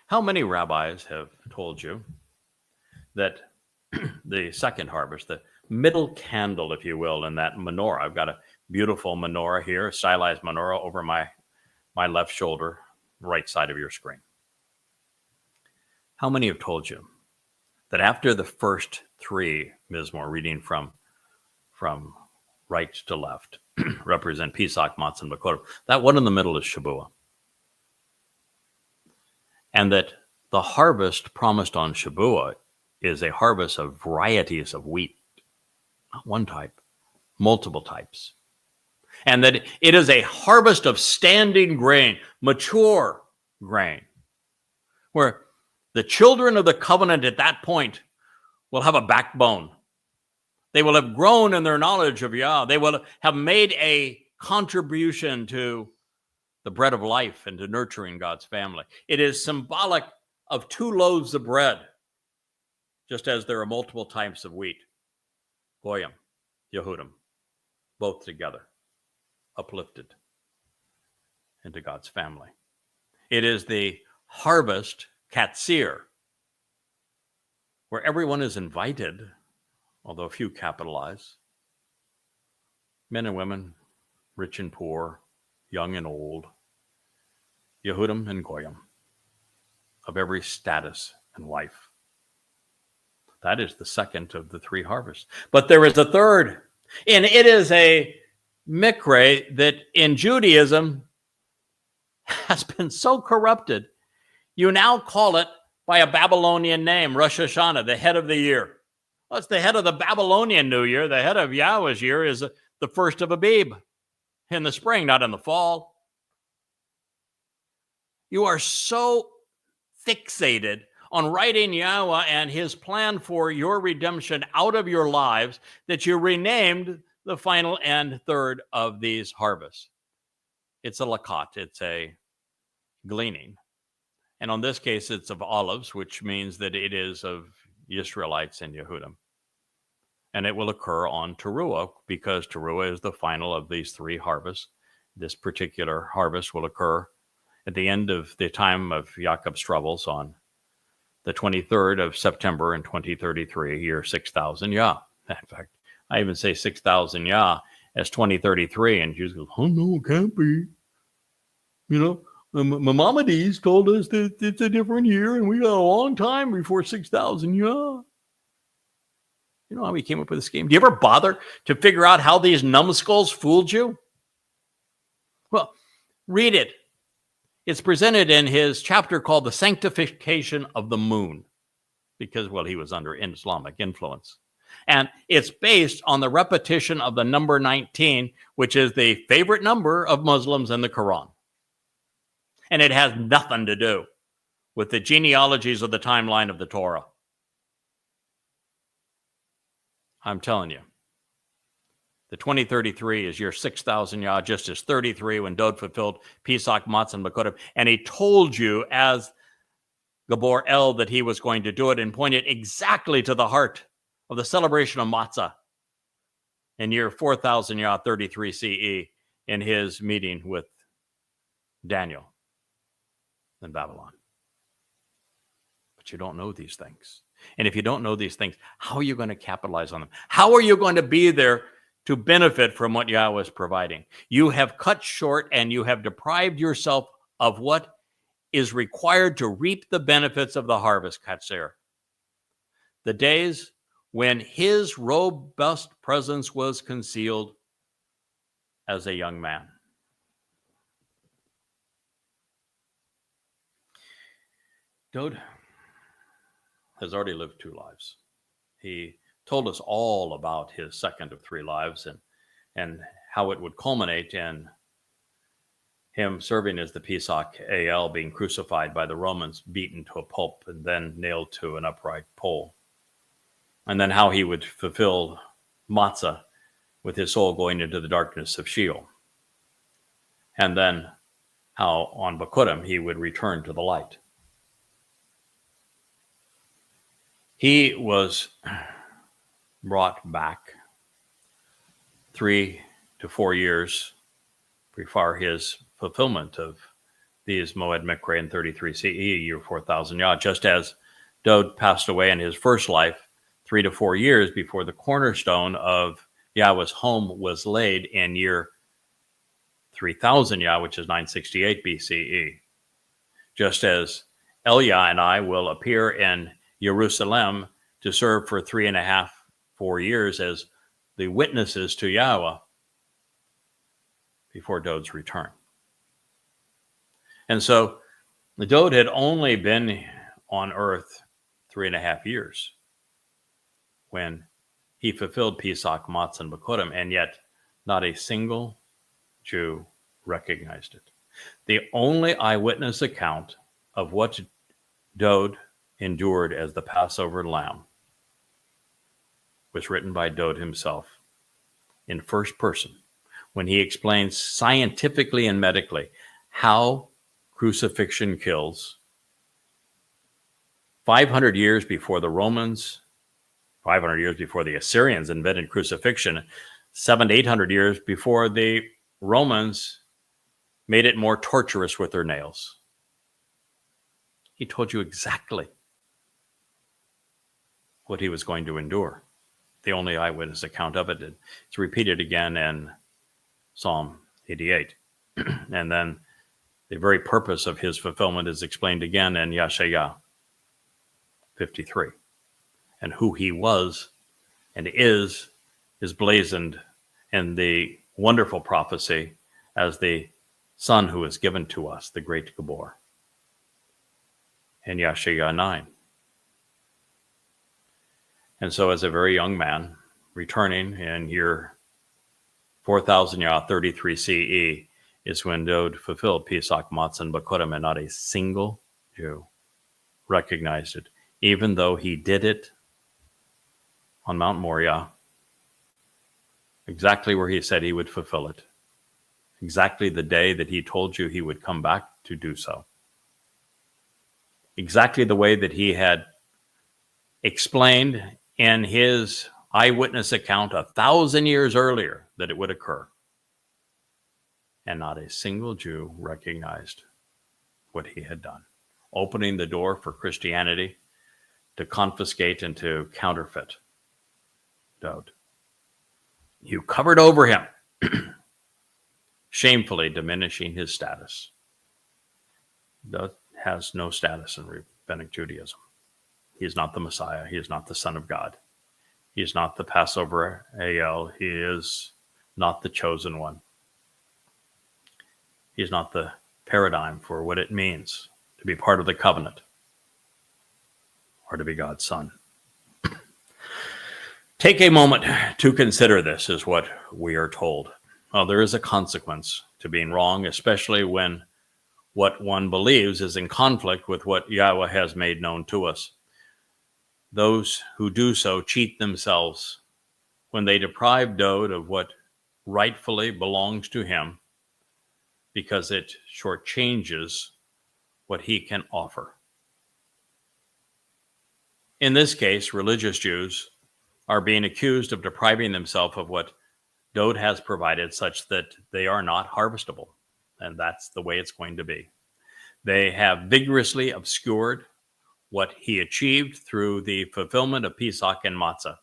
How many rabbis have told you that the second harvest, the middle candle, if you will, in that menorah, I've got a beautiful menorah here, a stylized menorah over my left shoulder, right side of your screen. How many have told you that after the first 3 Mizmor, reading from right to left, represent Pesach, Matzah, and Bakurim, that one in the middle is Shabuah? And that the harvest promised on Shabuah is a harvest of varieties of wheat, not one type, multiple types. And that it is a harvest of standing grain, mature grain, where the children of the covenant at that point will have a backbone. They will have grown in their knowledge of Yah. They will have made a contribution to the bread of life and to nurturing God's family. It is symbolic of 2 loaves of bread, just as there are multiple types of wheat. Goyim, Yehudim, both together, uplifted into God's family. It is the harvest katsir, where everyone is invited, although few capitalize. Men and women, rich and poor, young and old, Yehudim and Goyim, of every status and life. That is the second of the 3 harvests. But there is a third, and it is a mikre that in Judaism has been so corrupted, you now call it by a Babylonian name, Rosh Hashanah, the head of the year. Well, it's the head of the Babylonian New Year. The head of Yahweh's year is the first of Abib in the spring, not in the fall. You are so fixated on writing Yahweh and his plan for your redemption out of your lives that you renamed the final and third of these harvests. It's a lakat, it's a gleaning. And on this case, it's of olives, which means that it is of Israelites and Yehudim. And it will occur on Towrah, because Towrah is the final of these 3 harvests. This particular harvest will occur at the end of the time of Jacob's troubles on the 23rd of September in 2033, year 6000 Yah. In fact, I even say 6000 Yah as 2033, and Jews go, oh no, it can't be. You know, Maimonides told us that it's a different year, and we got a long time before 6000 Yah. You know how we came up with this scheme? Do you ever bother to figure out how these numbskulls fooled you? Well, read it. It's presented in his chapter called The Sanctification of the Moon, because, well, he was under Islamic influence. And it's based on the repetition of the number 19, which is the favorite number of Muslims in the Quran. And it has nothing to do with the genealogies of the timeline of the Torah. I'm telling you, the 2033 is year 6000 Yah, just as 33 when Dowd fulfilled Pesach, Matzah, and Bakurim. And he told you as Gabor El that he was going to do it, and pointed exactly to the heart of the celebration of Matzah in year 4000 Yah, 33 CE, in his meeting with Daniel in Babylon. But you don't know these things. And if you don't know these things, how are you going to capitalize on them? How are you going to be there to benefit from what Yahweh is providing? You have cut short and you have deprived yourself of what is required to reap the benefits of the harvest, Katsir. The days when his robust presence was concealed as a young man. Dowd has already lived 2 lives. He told us all about his second of 3 lives, and how it would culminate in him serving as the Pesach AL, being crucified by the Romans, beaten to a pulp, and then nailed to an upright pole. And then how he would fulfill Matzah with his soul going into the darkness of Sheol. And then how on Bakurim he would return to the light. He was brought back 3 to 4 years before his fulfillment of these Moed Mikre in 33 CE, year 4000 Yah, just as Dowd passed away in his first life 3 to 4 years before the cornerstone of Yahweh's home was laid in year 3000 Yah, which is 968 BCE. Just as Elia and I will appear in Jerusalem to serve for 3.5, 4 years as the witnesses to Yahweh before Dowd's return. And so Dowd had only been on earth 3.5 years when he fulfilled Pesach, Matzah, and Bakurim, and yet not a single Jew recognized it. The only eyewitness account of what Dowd endured as the Passover lamb was written by Dowd himself in first person, when he explains scientifically and medically how crucifixion kills 500 years before the Romans, 500 years before the Assyrians invented crucifixion, 700 to 800 years before the Romans made it more torturous with their nails. He told you exactly what he was going to endure. The only eyewitness account of it. It's repeated again in Psalm 88. And then the very purpose of his fulfillment is explained again in Yeshaya 53. And who he was and is blazoned in the wonderful prophecy as the Son who is given to us, the great Gabor, in Yeshaya 9. And so as a very young man, returning in year 4000 Yah 33 CE, is when Dowd fulfilled Pesach, Matzah, and Bakurim, and not a single Jew recognized it, even though he did it on Mount Moriah, exactly where he said he would fulfill it, exactly the day that he told you he would come back to do so, exactly the way that he had explained in his eyewitness account 1,000 years earlier that it would occur. And not a single Jew recognized what he had done, opening the door for Christianity to confiscate and to counterfeit Dowd. You covered over him, shamefully diminishing his status. Dowd has no status in rabbinic Judaism. He is not the Messiah. He is not the Son of God. He is not the Passover AL. He is not the chosen one. He is not the paradigm for what it means to be part of the covenant or to be God's son. Take a moment to consider this, is what we are told. Well, there is a consequence to being wrong, especially when what one believes is in conflict with what Yahweh has made known to us. Those who do so cheat themselves when they deprive Dowd of what rightfully belongs to him, because it shortchanges what he can offer. In this case, religious Jews are being accused of depriving themselves of what Dowd has provided, such that they are not harvestable. And that's the way it's going to be. They have vigorously obscured what he achieved through the fulfillment of Pesach and Matzah.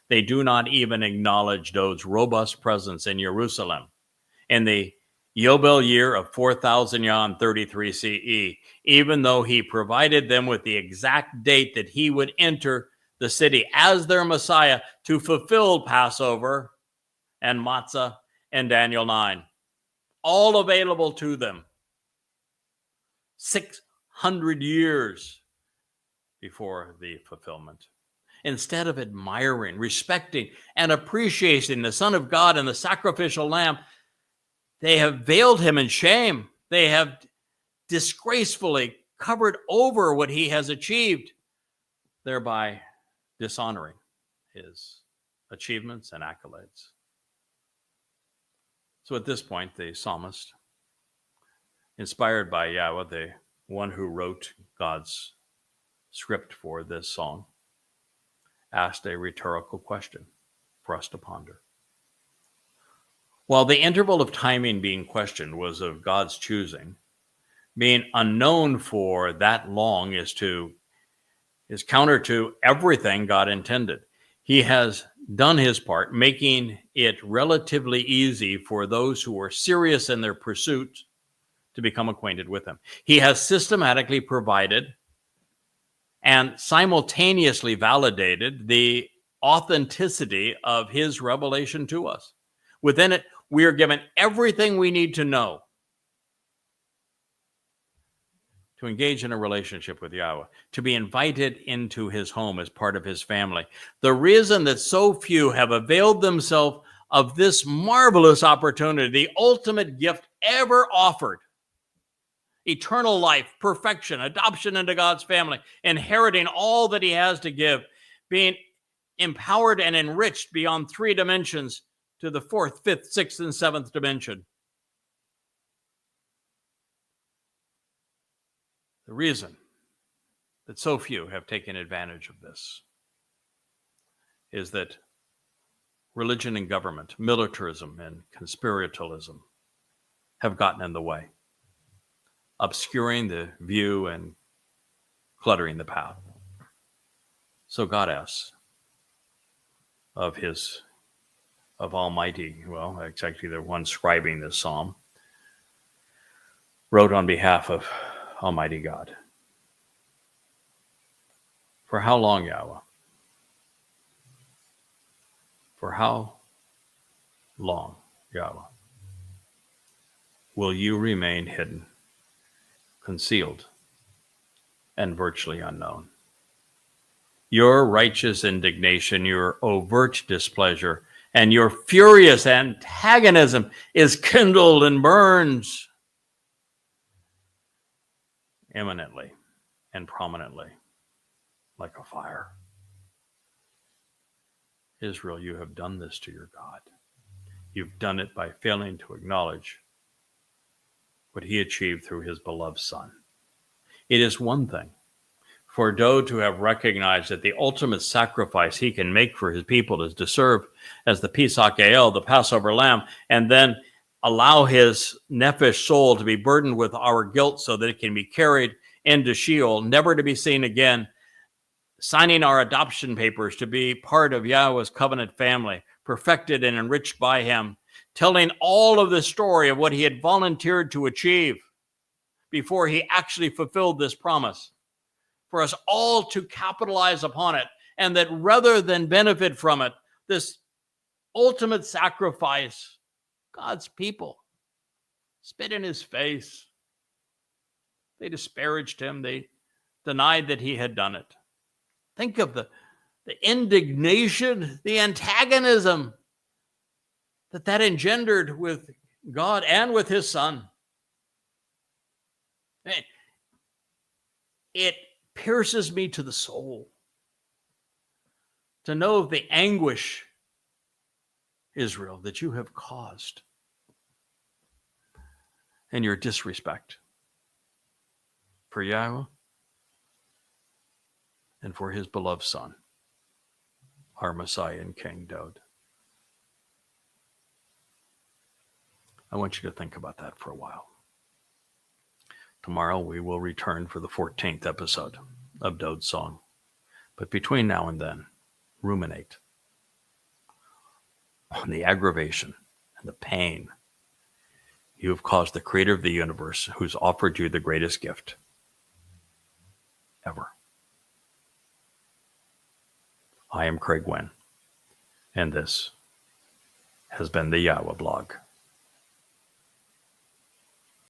They do not even acknowledge Dowd's robust presence in Jerusalem in the Yobel year of 4000 Yah and 33 CE, even though he provided them with the exact date that he would enter the city as their Messiah to fulfill Passover and Matzah and Daniel 9. All available to them 600 years before the fulfillment. Instead of admiring, respecting, and appreciating the Son of God and the sacrificial lamb, they have veiled him in shame. They have disgracefully covered over what he has achieved, thereby dishonoring his achievements and accolades. So at this point, the psalmist, inspired by Yahweh, the one who wrote God's script for this song, asked a rhetorical question for us to ponder. While the interval of timing being questioned was of God's choosing, being unknown for that long is counter to everything God intended. He has done his part, making it relatively easy for those who are serious in their pursuit to become acquainted with him. He has systematically provided and simultaneously validated the authenticity of his revelation to us. Within it, we are given everything we need to know to engage in a relationship with Yahweh, to be invited into his home as part of his family. The reason that so few have availed themselves of this marvelous opportunity, the ultimate gift ever offered, eternal life, perfection, adoption into God's family, inheriting all that he has to give, being empowered and enriched beyond 3 dimensions to the 4th, 5th, 6th, and 7th dimension. The reason that so few have taken advantage of this is that religion and government, militarism and conspiratorialism have gotten in the way, obscuring the view and cluttering the path. So God asks of Almighty, well, it's actually the one scribing this psalm, wrote on behalf of Almighty God. For how long, Yahweh? For how long, Yahweh, will you remain hidden, concealed, and virtually unknown? Your righteous indignation, your overt displeasure, and your furious antagonism is kindled and burns imminently and prominently like a fire. Israel, you have done this to your God. You've done it by failing to acknowledge what he achieved through his beloved Son. It is one thing for Dowd to have recognized that the ultimate sacrifice he can make for his people is to serve as the Pesach El, the Passover lamb, and then allow his nephesh soul to be burdened with our guilt so that it can be carried into Sheol, never to be seen again, signing our adoption papers to be part of Yahweh's covenant family, perfected and enriched by him, telling all of the story of what he had volunteered to achieve before he actually fulfilled this promise, for us all to capitalize upon it, and that rather than benefit from it, this ultimate sacrifice, God's people spit in his face. They disparaged him. They denied that he had done it. Think of the indignation, the antagonism that engendered with God and with his Son. It pierces me to the soul to know of the anguish, Israel, that you have caused and your disrespect for Yahweh and for his beloved Son, our Messiah and King Dowd. I want you to think about that for a while. Tomorrow we will return for the 14th episode of Dowd's Song. But between now and then, ruminate on the aggravation and the pain you have caused the creator of the universe, who's offered you the greatest gift ever. I am Craig Wynn, and this has been the Yahowah blog.